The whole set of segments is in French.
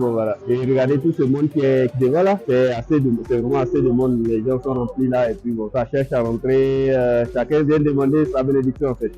bon voilà. Et regardez tout ce monde qui est devant là, c'est vraiment assez de monde, les gens sont remplis là et puis bon, ça cherche à rentrer, chacun vient demander sa bénédiction en fait.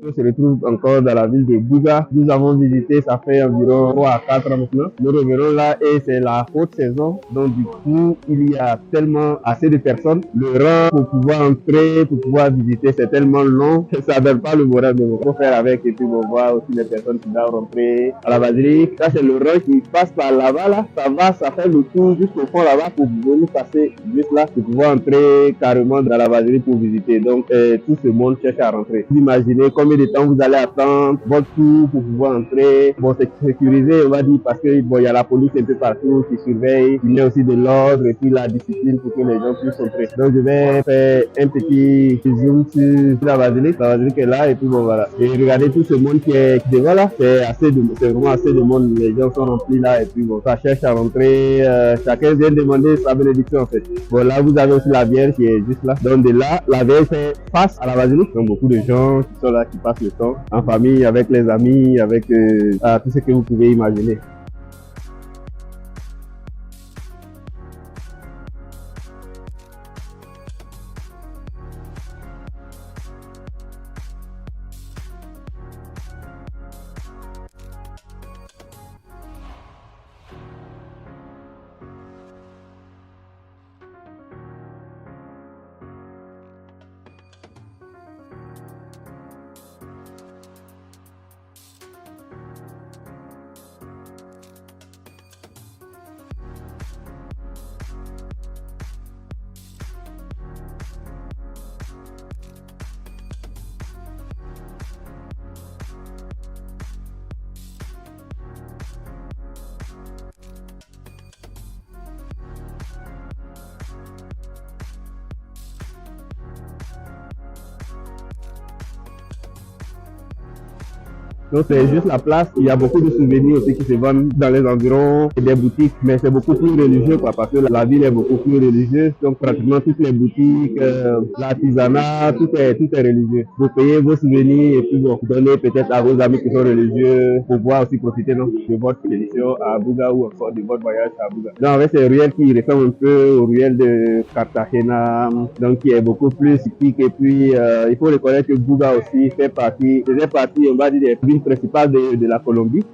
On se retrouve encore dans la ville de Bouga. Nous avons visité, ça fait environ 3 à 4 ans maintenant. Nous revenons là et c'est la haute saison. Donc du coup, il y a tellement assez de personnes. Le rang pour pouvoir entrer, pour pouvoir visiter, c'est tellement long. Ça donne pas le moral, mais on peut faire avec et puis on voit aussi les personnes qui doivent rentrer à la basilique. Ça c'est le rang qui passe par là-bas là. Ça fait le tour jusqu'au fond là-bas pour venir passer juste là pour pouvoir entrer carrément dans la basilique pour visiter. Donc tout ce monde cherche à rentrer. Vous imaginez combien de temps vous allez attendre votre tour pour pouvoir entrer. Bon, c'est sécurisé, on va dire, parce que bon, il y a la police un peu partout qui surveille. Il y a aussi de l'ordre et puis la discipline pour que les gens puissent entrer. Donc, je vais faire un petit zoom sur la basilique. La basilique est là et puis bon, voilà. Et regardez tout ce monde qui est devant là. C'est vraiment assez de monde. Les gens sont remplis là et puis bon, ça cherche à rentrer. Chacun vient demander sa bénédiction en fait. Bon, là, vous avez aussi la Vierge qui est juste là. Donc, de là, la Vierge fait face à la basilique. Donc, beaucoup de gens qui sont là, qui passent le temps en famille, avec les amis, avec tout ce que vous pouvez imaginer. Donc c'est juste la place, il y a beaucoup de souvenirs aussi qui se vendent dans les environs, des boutiques, mais c'est beaucoup plus religieux quoi, parce que la ville est beaucoup plus religieuse, donc pratiquement toutes les boutiques, l'artisanat, tout est religieux. Vous payez vos souvenirs et puis vous donnez peut-être à vos amis qui sont religieux pour pouvoir aussi profiter de votre expédition à Bouga ou encore de votre voyage à Bouga. Donc avec ces ruelles qui ressemblent un peu aux ruelles de Cartagena, donc qui est beaucoup plus typique et puis il faut reconnaître que Bouga aussi faisait partie, on va dire, des villes principale de la Colombie.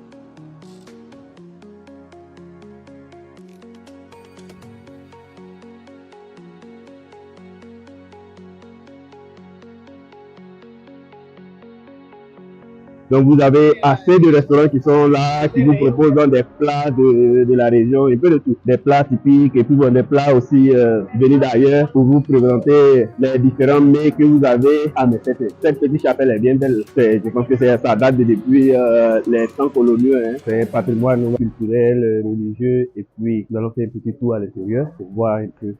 Donc vous avez assez de restaurants qui sont là, qui vous proposent des plats de la région, un peu de tout. Des plats typiques et puis bon, des plats aussi venus d'ailleurs pour vous présenter les différents mets que vous avez. Ah mais cette petite chapelle est bien belle. Je pense que ça date depuis les temps coloniaux. Hein. C'est patrimoine culturel, religieux et puis nous allons faire un petit tour à l'intérieur pour voir un peu.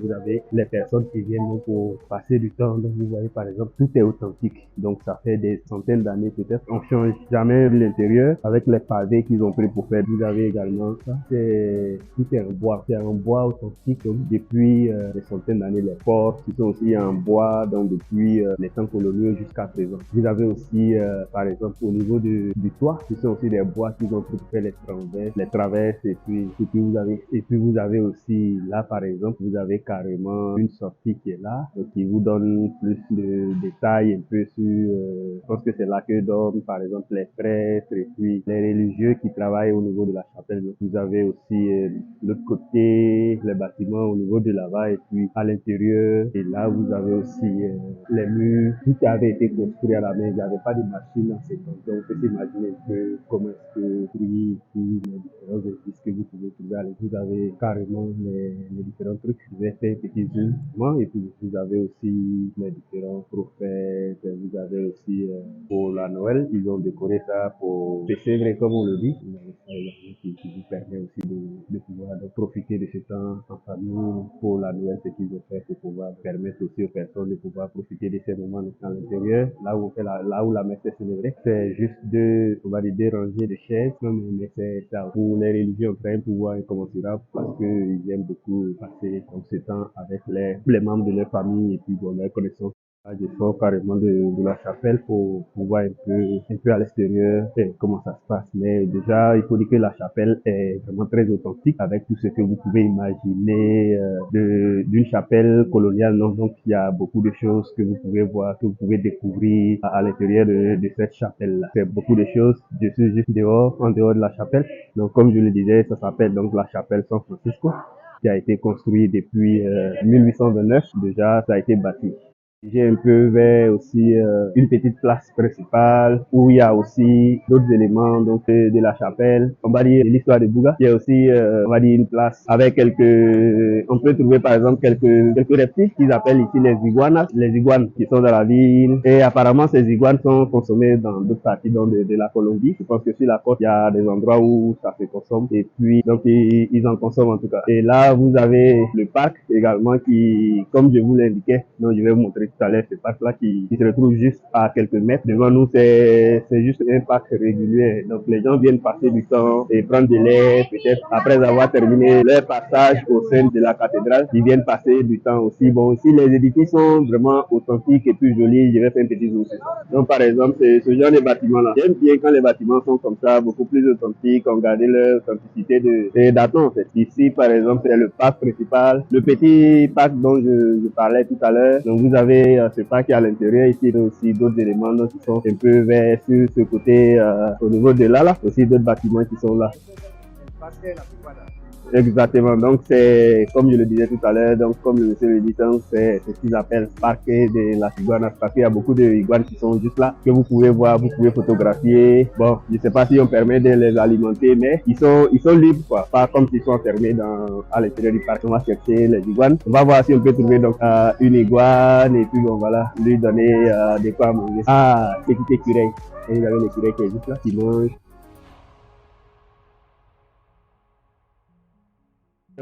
Vous avez les personnes qui viennent donc pour passer du temps. Donc vous voyez par exemple, tout est authentique. Donc ça fait des centaines d'années peut-être. On change jamais l'intérieur avec les pavés qu'ils ont pris pour faire. Vous avez également ça. Tout est en bois. C'est un bois authentique donc, depuis des centaines d'années. Les portes qui sont aussi en bois donc depuis les temps coloniaux jusqu'à présent. Vous avez aussi par exemple au niveau du toit, ce sont aussi des bois qu'ils ont pris pour faire les traverses et puis vous avez aussi là par exemple vous avez carrément une sortie qui est là, donc qui vous donne plus de détails un peu sur, je pense que c'est là que dorment par exemple les prêtres et puis les religieux qui travaillent au niveau de la chapelle. Donc, vous avez aussi l'autre côté, les bâtiments au niveau de là-bas et puis à l'intérieur. Et là, vous avez aussi les murs. Tout avait été construit à la main. Il n'y avait pas de machine dans ces temps. Donc, on peut s'imaginer un peu comment est-ce que oui, les différents édifices que vous pouvez trouver. Allez, vous avez carrément les différents trucs. Vous avez fait un petit zoom. Et puis, vous avez aussi les différents prophètes. Vous avez aussi pour la Noël, ils ont décoré ça pour c'est vrai comme on le dit. Qui vous permet aussi de pouvoir donc, profiter de ce temps en famille pour la Noël, ce qu'ils ont fait pour pouvoir permettre aussi aux personnes de pouvoir profiter de ces moments dans l'intérieur, là où on fait là où la messe est célébrée. C'est juste on va dire, deux rangées de chaises, mais c'est ça. Pour les religieux, on un pouvoir incommensurable parce qu'ils aiment beaucoup passer donc, ce temps avec les membres de leur famille et puis bon, leurs connaissances. Je sors carrément de la chapelle pour voir un peu à l'extérieur comment ça se passe. Mais déjà, il faut dire que la chapelle est vraiment très authentique avec tout ce que vous pouvez imaginer d'une chapelle coloniale. Donc, il y a beaucoup de choses que vous pouvez voir, que vous pouvez découvrir à l'intérieur de cette chapelle-là. C'est beaucoup de choses. Je suis juste en dehors de la chapelle. Donc, comme je le disais, ça s'appelle donc la chapelle San Francisco, qui a été construit depuis 1829. Déjà, ça a été bâti. J'ai un peu vers aussi une petite place principale où il y a aussi d'autres éléments donc de la chapelle. On va dire l'histoire de Bouga. Il y a aussi on va dire une place avec on peut trouver par exemple quelques reptiles qu'ils appellent ici les iguanes qui sont dans la ville. Et apparemment ces iguanes sont consommées dans d'autres parties de la Colombie. Je pense que sur la côte il y a des endroits où ça se consomme et puis donc ils en consomment en tout cas. Et là vous avez le parc également qui, comme je vous l'indiquais, donc je vais vous montrer tout à l'heure ce parc-là qui se retrouve juste à quelques mètres. Devant nous, c'est juste un parc régulier. Donc, les gens viennent passer du temps et prendre de l'air, peut-être après avoir terminé leur passage au sein de la cathédrale. Ils viennent passer du temps aussi. Bon, aussi, les édifices sont vraiment authentiques et plus jolis. Je vais faire un petit zoom. Donc, par exemple, c'est ce genre de bâtiment-là. J'aime bien quand les bâtiments sont comme ça, beaucoup plus authentiques, ont gardé leur authenticité datant, en fait. Ici, par exemple, c'est le parc principal. Le petit parc dont je parlais tout à l'heure. Donc, vous avez ce parc à l'intérieur. Ici, il y a aussi d'autres éléments qui sont un peu vers sur ce côté, au niveau de là, aussi d'autres bâtiments qui sont là. Exactement. Donc, c'est, comme je le disais tout à l'heure, donc, comme le monsieur le dit, c'est ce qu'ils appellent parc de la iguane, parce qu'il y a beaucoup de iguanes qui sont juste là, que vous pouvez voir, vous pouvez photographier. Bon, je sais pas si on permet de les alimenter, mais ils sont libres, quoi. Pas comme s'ils sont enfermés à l'intérieur du parc. On va chercher les iguanes. On va voir si on peut trouver, donc, une iguane, et puis, bon, voilà, lui donner, de quoi manger. Ah, petit écureuil. Et il y avait l'écureuil qui est juste là, qui mange.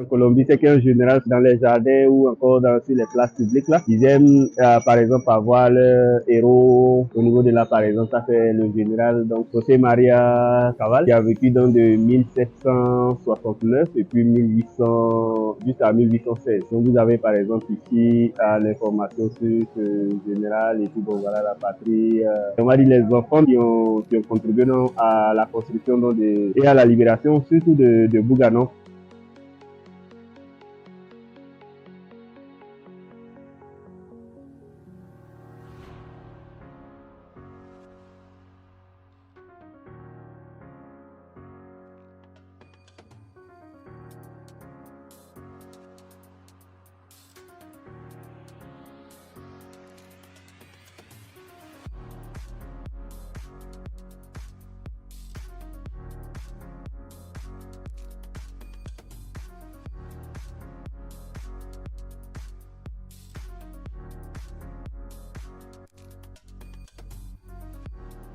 En Colombie, c'est qu'en général, dans les jardins ou encore sur les places publiques, là, ils aiment, par exemple, avoir leur héros au niveau de là, par exemple, ça c'est le général, donc, José María Cabal, qui a vécu dans de 1769 et puis 1800, jusqu'à 1816. Donc, vous avez, par exemple, ici, l'information sur ce général et puis, bon, voilà, la patrie, on va dire les enfants qui ont contribué à la construction et à la libération, surtout de Bouganon.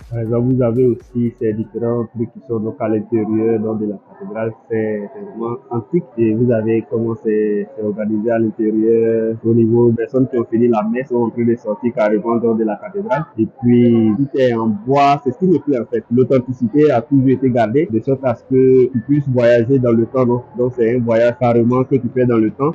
Par exemple, vous avez aussi ces différents trucs qui sont donc à l'intérieur donc, de la cathédrale. C'est vraiment antique et vous avez comment c'est organisé à l'intérieur au niveau des personnes qui ont fini la messe sont en train de sortir carrément donc, de la cathédrale. Et puis, tout est en bois. C'est ce qui me plaît en fait. L'authenticité a toujours été gardée de sorte à ce que tu puisses voyager dans le temps. Donc, c'est un voyage carrément que tu fais dans le temps.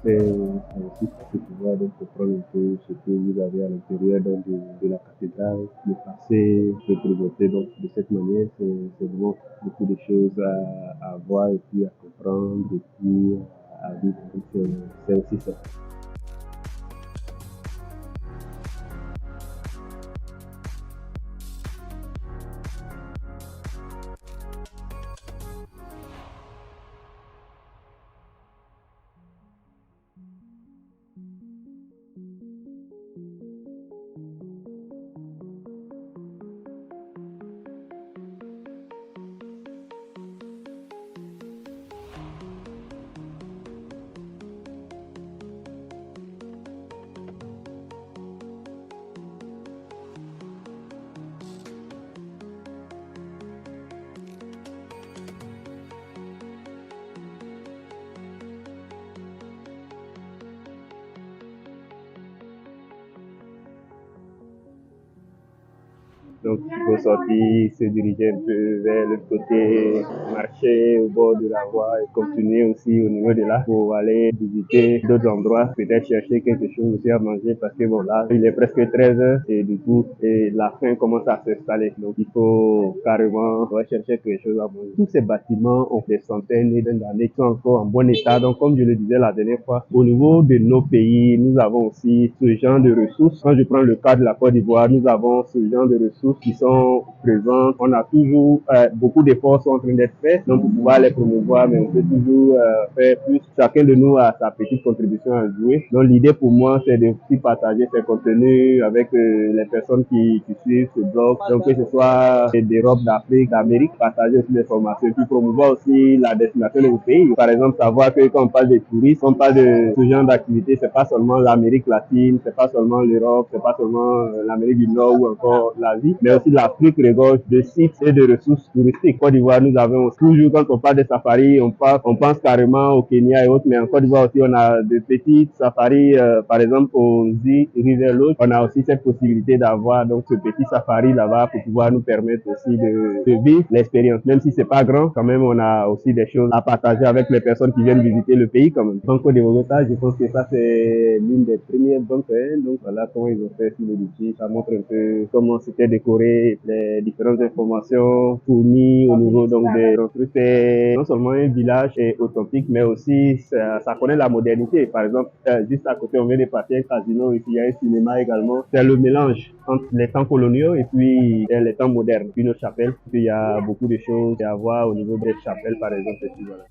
c'est aussi de pouvoir donc comprendre un peu ce que vous avez à l'intérieur donc, de la cathédrale, le passé, de présenter donc de cette manière, c'est vraiment beaucoup de choses à voir et puis à comprendre et puis à vivre. Donc, c'est aussi ça. Donc, il faut sortir, se diriger un peu vers le côté, marcher au bord de la voie et continuer aussi au niveau de là pour aller visiter d'autres endroits, peut-être chercher quelque chose aussi à manger parce que bon, là, il est presque 13 heures et du coup, et la faim commence à s'installer. Donc, il faut carrément chercher quelque chose à manger. Tous ces bâtiments ont des centaines d'années qui sont encore en bon état. Donc, comme je le disais la dernière fois, au niveau de nos pays, nous avons aussi ce genre de ressources. Quand je prends le cas de la Côte d'Ivoire, nous avons ce genre de ressources qui sont présentes. On a toujours beaucoup d'efforts sont en train d'être faits, donc pour pouvoir les promouvoir, mais on peut toujours faire plus. Chacun de nous a sa petite contribution à jouer. Donc l'idée pour moi, c'est de aussi partager ces contenus avec les personnes qui suivent ce blog. Donc que ce soit d'Europe, d'Afrique, d'Amérique, partager aussi des formations, puis promouvoir aussi la destination de vos pays. Par exemple, savoir que quand on parle des touristes, on parle de ce genre d'activité, c'est pas seulement l'Amérique latine, c'est pas seulement l'Europe, c'est pas seulement l'Amérique du Nord ou encore l'Asie, mais aussi l'Afrique regorge de sites et de ressources touristiques. Côte d'Ivoire, nous avons toujours, quand on parle de safaris, on pense carrément au Kenya et autres, mais en Côte d'Ivoire aussi, on a de petites safaris, par exemple au Zi River Lodge, on a aussi cette possibilité d'avoir donc ce petit safari là-bas pour pouvoir nous permettre aussi de vivre l'expérience. Même si c'est pas grand, quand même, on a aussi des choses à partager avec les personnes qui viennent visiter le pays quand même. Donc, au développement, je pense que ça, c'est l'une des premières bonnes choses. Donc, voilà comment ils ont fait sur l'édifice. Ça montre un peu comment c'était décoré, les différentes informations fournies au niveau donc des trucs. C'est non seulement un village authentique, mais aussi ça connaît la modernité. Par exemple, juste à côté, on vient de passer un casino, ici il y a un cinéma également. C'est le mélange entre les temps coloniaux et puis les temps modernes. Puis nos chapelles, puis il y a beaucoup de choses à voir au niveau des chapelles, par exemple. Et puis voilà.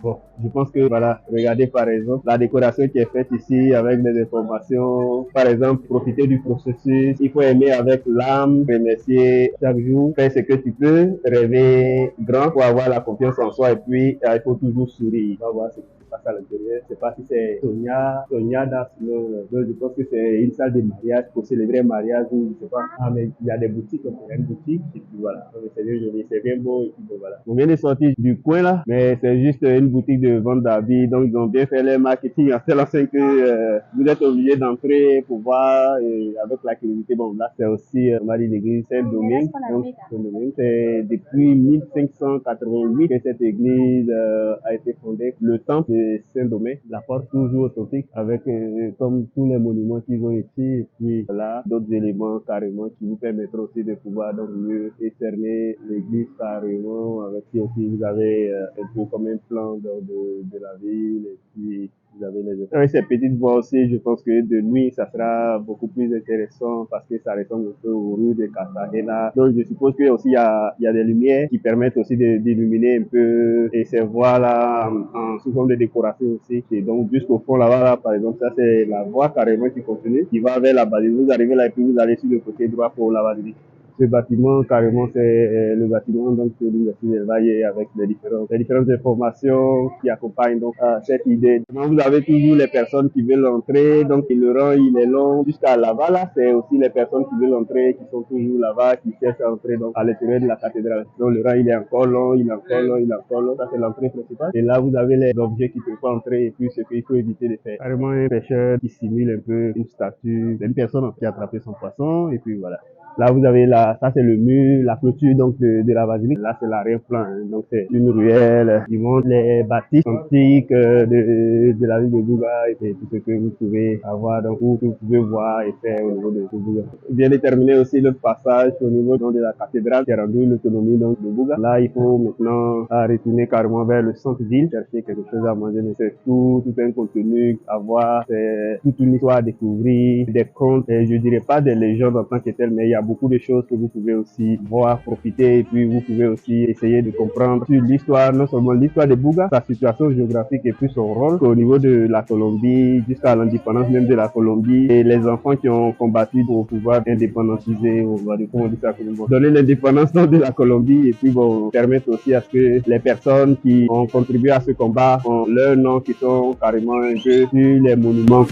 Bon, je pense que voilà, regardez par exemple la décoration qui est faite ici avec des informations. Par exemple, profiter du processus. Il faut aimer avec l'âme, remercier chaque jour, faire ce que tu peux, rêver grand pour avoir la confiance en soi et puis il faut toujours sourire. On va voir ce qui se passe à l'intérieur. Je sais pas si c'est Sonia Daslo. Donc je pense que c'est une salle de mariage pour célébrer un mariage ou je sais pas. Ah mais il y a des boutiques, on peut une boutique et puis voilà. C'est bien joli, c'est bien beau et puis bon, voilà. On vient de sortir du coin là, mais c'est juste une boutique de vente d'habits, donc ils ont bien fait leur marketing en telle enseigne que vous êtes obligé d'entrer pour voir et avec la curiosité. Bon là c'est aussi on va dire l'église Saint-Domingue, donc Saint-Domingue c'est depuis 1588 que cette église a été fondée. Le temple de Saint-Domingue, la porte toujours authentique avec comme tous les monuments qu'ils ont ici et puis là d'autres éléments carrément qui vous permettront aussi de pouvoir donc mieux décerner l'église carrément avec qui aussi vous avez un peu comme un plan de la ville et puis vous avez les autres. Avec ces petites voies aussi, je pense que de nuit, ça sera beaucoup plus intéressant parce que ça ressemble un peu aux rues de Cartagena. Donc, je suppose que aussi il y a des lumières qui permettent aussi d'illuminer un peu et ces voies-là sous forme de décoration aussi. Et donc, jusqu'au fond là-bas, là, par exemple, ça c'est la voie carrément qui continue, qui va vers la basilique. Vous arrivez là et puis vous allez sur le côté droit pour la basilique. Ce bâtiment, carrément, c'est le bâtiment donc de l'Université del Valle avec les différentes informations qui accompagnent donc cette idée. Donc, vous avez toujours les personnes qui veulent entrer, donc le rang il est long jusqu'à là-bas. Là, c'est aussi les personnes qui veulent entrer, qui sont toujours là-bas, qui cherchent à entrer donc à l'intérieur de la cathédrale. Donc le rang il est encore long, il est encore long, il est encore long. Ça c'est l'entrée principale. Et là, vous avez les objets qui ne peuvent pas entrer et puis ce qu'il faut éviter de faire. Carrément un pêcheur qui simule un peu une statue d'une personne qui a attrapé son poisson et puis voilà. Là, vous avez ça c'est le mur, la clôture donc de la basilique. Là, c'est l'arrière-plan. Hein. Donc, c'est une ruelle qui montre les bâtisses antiques de la ville de Bouga et tout ce que vous pouvez avoir, donc, où vous pouvez voir et faire au niveau de Bouga. Bien déterminer aussi le passage au niveau donc, de la cathédrale qui a rendu l'autonomie donc de Bouga. Là, il faut maintenant retourner carrément vers le centre-ville, chercher quelque chose à manger, mais c'est tout un contenu à voir, c'est toute une histoire à découvrir, des contes, et je dirais pas des légendes en tant que telles, mais il y a beaucoup de choses que vous pouvez aussi voir, profiter, et puis vous pouvez aussi essayer de comprendre sur l'histoire, non seulement l'histoire de Bouga, sa situation géographique et puis son rôle au niveau de la Colombie, jusqu'à l'indépendance même de la Colombie, et les enfants qui ont combattu pour pouvoir indépendantiser, comment on dit ça, donner l'indépendance de la Colombie, et puis bon, permettre aussi à ce que les personnes qui ont contribué à ce combat ont leurs noms qui sont carrément un peu sur les monuments.